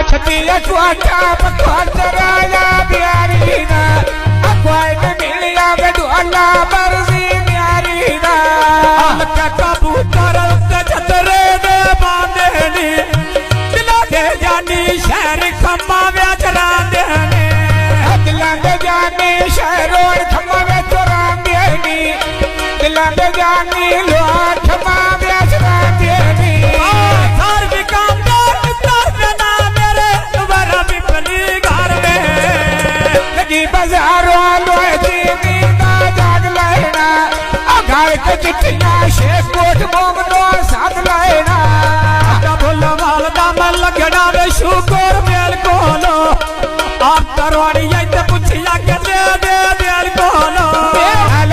छतिया कोटा पखोट राजा प्यारी ना कोई न मिलिया बेडोला मर्जी प्यारी ना अलका कबूतर ते छतरे दे बांधे नी दिला दे जानी शहर खम्मा व्याच रांदे ने दिला दे जानी शहरों खम्मा व्याच रांदे नी दिला दे जानी लोट खम्मा व्याच रांदे नी सार भी काम दे उतार देना मेरे दोबारा भी पली घर में लगी बाजारों लोए जी ना जाग लेना घर के चिट्ठियां शेख कोट मोमनो साथ लेना डबल वाल दाम लगना वे शुकर मेल कोलो आप तरवाड़ी आई ते पुछिया के दे दे मेल कोलो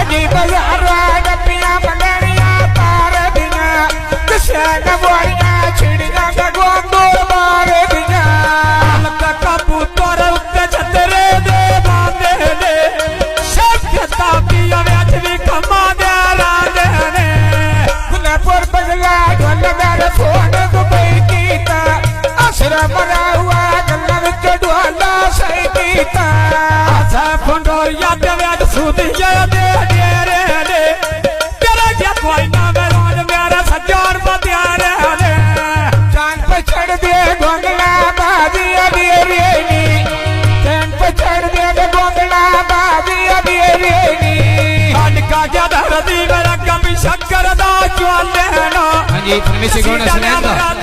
लगी बाजारों डपियां मंगड़ियां तार दिया किशन बोरियां छिड़ियां का गोंदोर मार दिया अलका कबूतर उत्ते छतरे दे बांधे ने शक्यता पिया व्याच भी कमा दे रांदे ने गुलापुर बगला ढोल मेरे फोन दुबई कीता असर मरा हुआ गल्ला विच ढोला सही कीता आसा फंडोरिया दे व्याच सुदिया दे रे ने तेरा क्या कोई ना मेरा मेरा सज्जन बतिया रे ने जान पे चढ़ दे गोंगला बाजी अभी रेनी जान पे चढ़ दे गोंगला बाजी अभी रेनी अनका क्या धरती मेरा कभी शक्कर दा चुआले ना हाँ जी, फिल्मी से कौन है सुना था?